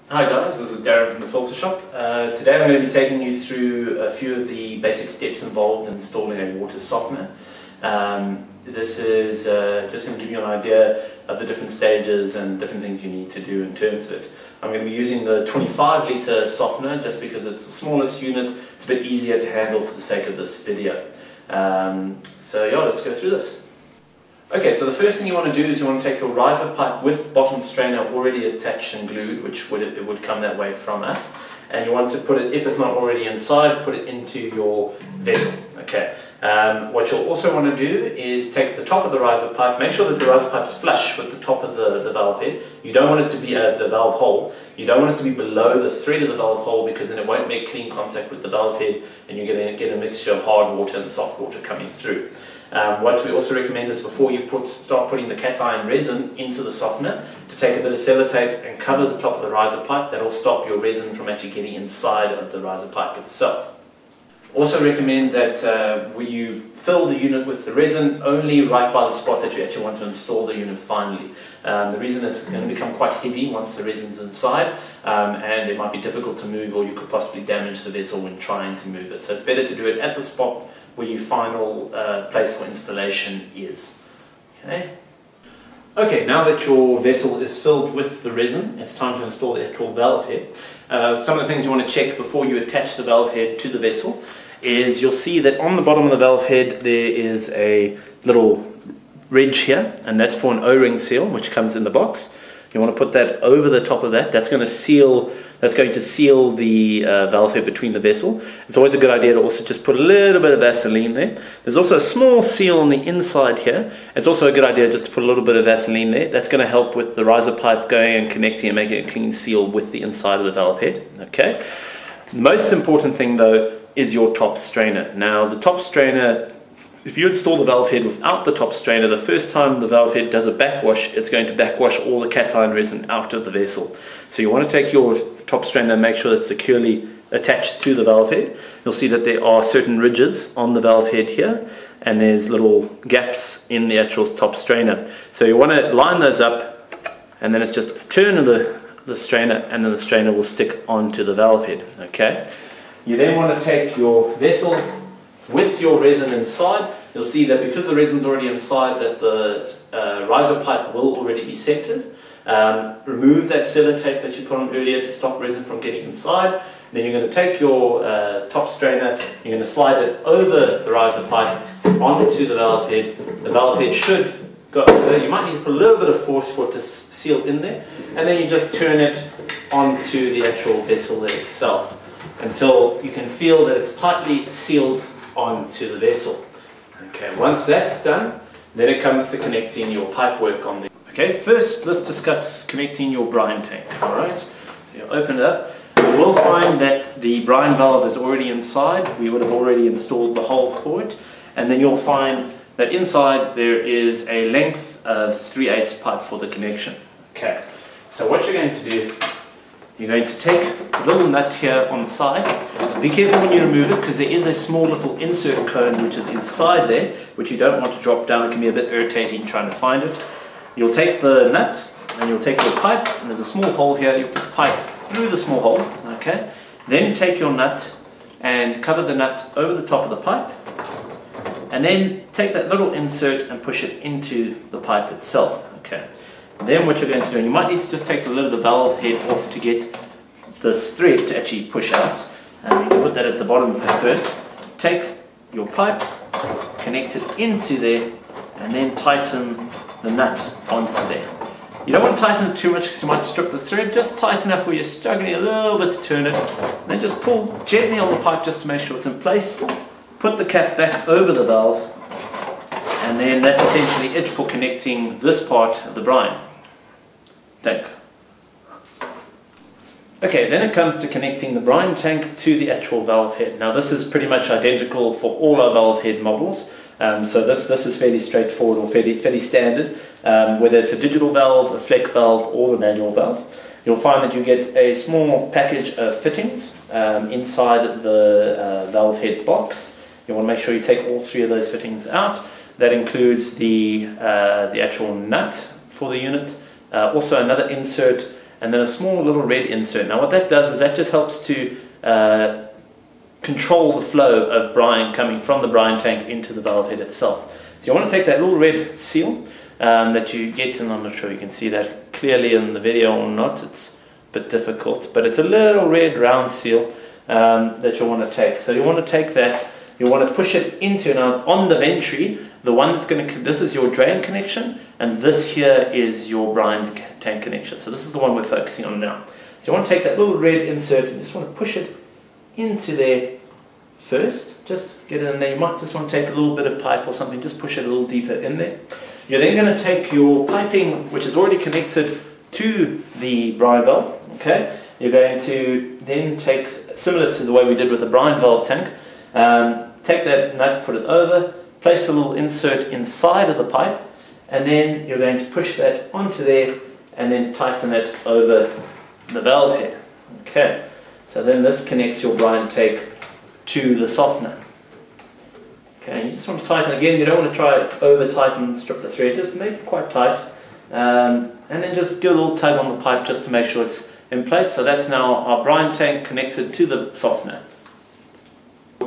Hi guys, this is Darren from the Filter Shop. Today I'm going to be taking you through a few of the basic steps involved in installing a water softener. This is just going to give you an idea of the different stages and different things you need to do in terms of it. I'm going to be using the 25 litre softener just because it's the smallest unit. It's a bit easier to handle for the sake of this video. So yeah, let's go through this. Okay, so the first thing you want to do is you want to take your riser pipe with bottom strainer already attached and glued, which it would come that way from us, and you want to put it, if it's not already inside, put it into your vessel. Okay. What you'll also want to do is take the top of the riser pipe, make sure that the riser pipe's flush with the top of the valve head. You don't want it to be at the valve hole. You don't want it to be below the thread of the valve hole, because then it won't make clean contact with the valve head and you're going to get a mixture of hard water and soft water coming through. What we also recommend is before you start putting the cation resin into the softener, to take a bit of sellotape and cover the top of the riser pipe. That will stop your resin from actually getting inside of the riser pipe itself. Also recommend that when you fill the unit with the resin, only right by the spot that you actually want to install the unit finally. The reason is going to become quite heavy once the resin's inside, and it might be difficult to move, or you could possibly damage the vessel when trying to move it. So it's better to do it at the spot where your final place for installation is. Okay, now that your vessel is filled with the resin, it's time to install the actual valve head. Some of the things you want to check before you attach the valve head to the vessel is you'll see that on the bottom of the valve head there is a little ridge here, and that's for an O-ring seal which comes in the box. You want to put that over the top of that. That's going to seal the valve head between the vessel. It's always a good idea to also just put a little bit of Vaseline there. There's also a small seal on the inside here. It's also a good idea just to put a little bit of Vaseline there. That's going to help with the riser pipe going and connecting and making a clean seal with the inside of the valve head. Okay. The most important thing though is your top strainer. Now the top strainer, if you install the valve head without the top strainer, the first time the valve head does a backwash, it's going to backwash all the cation resin out of the vessel. So you want to take your top strainer and make sure it's securely attached to the valve head. You'll see that there are certain ridges on the valve head here, and there's little gaps in the actual top strainer. So you want to line those up, and then it's just turn the strainer, and then the strainer will stick onto the valve head. Okay. You then want to take your vessel with your resin inside. You'll see that because the resin's already inside, that the riser pipe will already be centered. Remove that sellotape that you put on earlier to stop resin from getting inside. Then you're going to take your top strainer, you're going to slide it over the riser pipe onto the valve head. The valve head should go over. You might need to put a little bit of force for it to seal in there, and then you just turn it onto the actual vessel itself until you can feel that it's tightly sealed onto the vessel. Okay, once that's done, then it comes to connecting your pipe work on the... Okay, first let's discuss connecting your brine tank. Alright, so you open it up. You will find that the brine valve is already inside. We would have already installed the hole for it. And then you'll find that inside there is a length of 3/8 pipe for the connection. Okay, so what you're going to do, you're going to take a little nut here on the side. Be careful when you remove it, because there is a small little insert cone which is inside there, which you don't want to drop down. It can be a bit irritating trying to find it. You'll take the nut and you'll take your pipe, and there's a small hole here. You'll put the pipe through the small hole. Okay. Then take your nut and cover the nut over the top of the pipe, and then take that little insert and push it into the pipe itself. Okay. Then what you're going to do, and you might need to just take the lid of the valve head off to get this thread to actually push out. And you can put that at the bottom first. Take your pipe, connect it into there, and then tighten the nut onto there. You don't want to tighten it too much because you might strip the thread. Just tight enough where you're struggling a little bit to turn it. And then just pull gently on the pipe just to make sure it's in place. Put the cap back over the valve, and then that's essentially it for connecting this part of the brine tank. Okay, then it comes to connecting the brine tank to the actual valve head. Now this is pretty much identical for all our valve head models. So this is fairly straightforward, or fairly standard, whether it's a digital valve, a fleck valve, or a manual valve. You'll find that you get a small package of fittings inside the valve head box. You want to make sure you take all 3 of those fittings out. That includes the actual nut for the unit, also another insert and then a small little red insert. Now what that does is that just helps to control the flow of brine coming from the brine tank into the valve head itself. So you want to take that little red seal that you get, and I'm not sure you can see that clearly in the video or not, it's a bit difficult, but it's a little red round seal that you'll want to take. So you want to take that, you want to push it into, now on the ventry, the one that's going to, this is your drain connection, and this here is your brine tank connection. So this is the one we're focusing on now. So you want to take that little red insert and just want to push it into there first, just get it in there. You might just want to take a little bit of pipe or something, just push it a little deeper in there. You're then going to take your piping, which is already connected to the brine valve, okay? You're going to then take, similar to the way we did with the brine valve tank, take that nut, put it over, place a little insert inside of the pipe, and then you're going to push that onto there and then tighten it over the valve head. Okay, so then this connects your brine tank to the softener. Okay, you just want to tighten again. You don't want to try it over tighten, strip the thread, just make it quite tight, and then just give a little tug on the pipe just to make sure it's in place. So that's now our brine tank connected to the softener.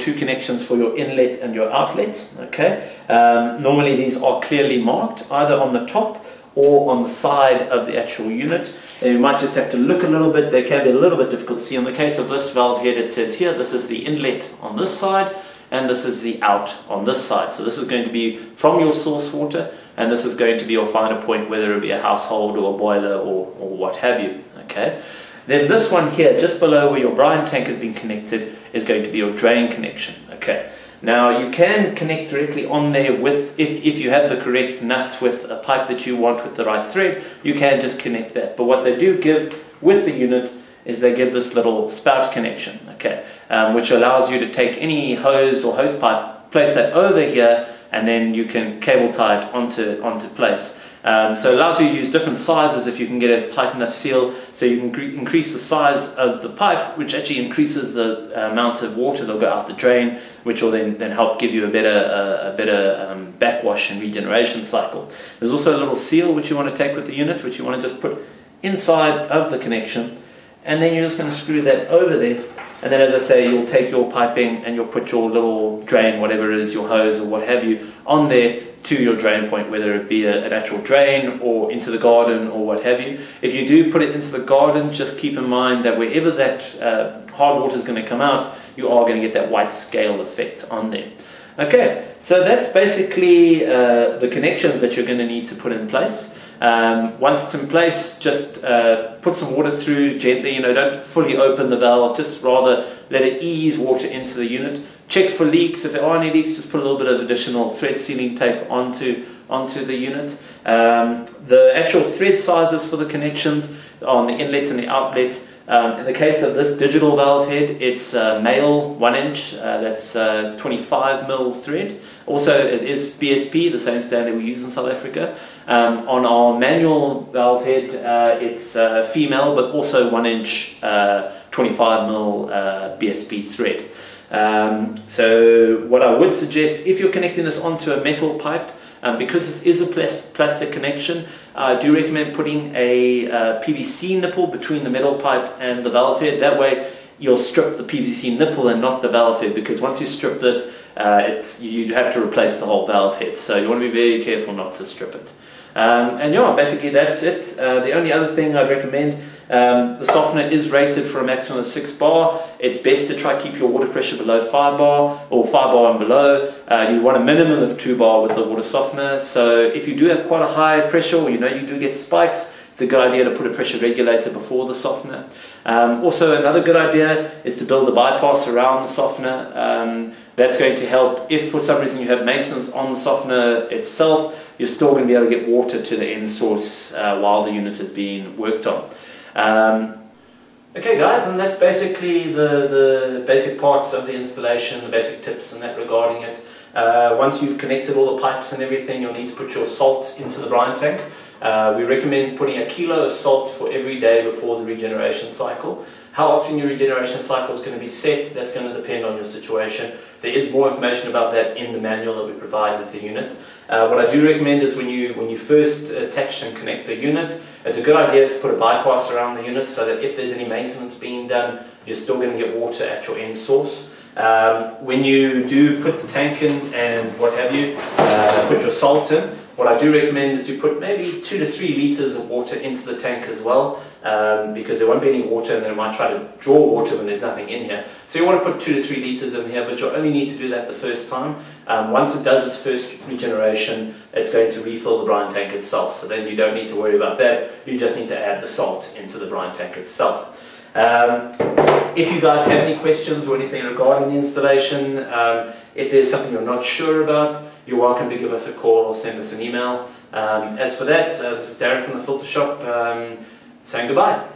Two connections for your inlet and your outlet. Okay, normally these are clearly marked either on the top or on the side of the actual unit. And you might just have to look a little bit. They can be a little bit difficult to see. In the case of this valve head, it says here, this is the inlet on this side, and this is the out on this side. So this is going to be from your source water, and this is going to be your finer point, whether it be a household or a boiler or what have you. Okay. Then this one here, just below where your brine tank has been connected, is going to be your drain connection. Okay. Now you can connect directly on there with, if you have the correct nuts with a pipe that you want with the right thread, you can just connect that. But what they do give with the unit is they give this little spout connection, okay, which allows you to take any hose or hose pipe, place that over here, and then you can cable tie it onto place. So it allows you to use different sizes if you can get a tight enough seal, so you can increase the size of the pipe, which actually increases the amount of water that'll go out the drain, which will then help give you a better backwash and regeneration cycle. There's also a little seal which you want to take with the unit, which you want to just put inside of the connection, and then you're just going to screw that over there. And then, as I say, you'll take your piping and you'll put your little drain, whatever it is, your hose or what have you, on there to your drain point, whether it be an actual drain or into the garden or what have you. If you do put it into the garden, just keep in mind that wherever that hard water is going to come out, you are going to get that white scale effect on there. Okay, so that's basically the connections that you're going to need to put in place. Once it's in place, just put some water through gently, don't fully open the valve, just rather let it ease water into the unit. Check for leaks. If there are any leaks, just put a little bit of additional thread sealing tape onto the unit. The actual thread sizes for the connections on the inlet and the outlet. In the case of this digital valve head, it's male 1 inch, that's 25mm thread. Also, it is BSP, the same standard we use in South Africa. On our manual valve head, it's female, but also 1 inch 25mm BSP thread. So what I would suggest, if you're connecting this onto a metal pipe, because this is a plastic connection, I do recommend putting a PVC nipple between the metal pipe and the valve head. That way you'll strip the PVC nipple and not the valve head, because once you strip this, you'd have to replace the whole valve head. So you want to be very careful not to strip it. And yeah, basically that's it. The only other thing I'd recommend, the softener is rated for a maximum of 6 bar. It's best to try keep your water pressure below 5 bar or 5 bar and below. You want a minimum of 2 bar with the water softener. So if you do have quite a high pressure, or you do get spikes, it's a good idea to put a pressure regulator before the softener. Also, another good idea is to build a bypass around the softener. That's going to help if for some reason you have maintenance on the softener itself. You're still going to be able to get water to the end source while the unit is being worked on. Okay guys, and that's basically the basic parts of the installation, the basic tips and that regarding it. Once you've connected all the pipes and everything, you'll need to put your salt into the brine tank. We recommend putting 1 kilo of salt for every day before the regeneration cycle. How often your regeneration cycle is going to be set, that's going to depend on your situation. There is more information about that in the manual that we provide with the unit. What I do recommend is when you first attach and connect the unit, It's a good idea to put a bypass around the unit so that if there's any maintenance being done, you're still going to get water at your end source. When you do put the tank in and what have you, put your salt in, what I do recommend is you put maybe 2 to 3 litres of water into the tank as well, because there won't be any water and then it might try to draw water when there's nothing in here. So you want to put 2 to 3 litres in here, but you'll only need to do that the first time. Once it does its first regeneration, it's going to refill the brine tank itself, so then you don't need to worry about that. You just need to add the salt into the brine tank itself. If you guys have any questions or anything regarding the installation, if there's something you're not sure about, you're welcome to give us a call or send us an email. As for that, this is Darren from the Filter Shop saying goodbye.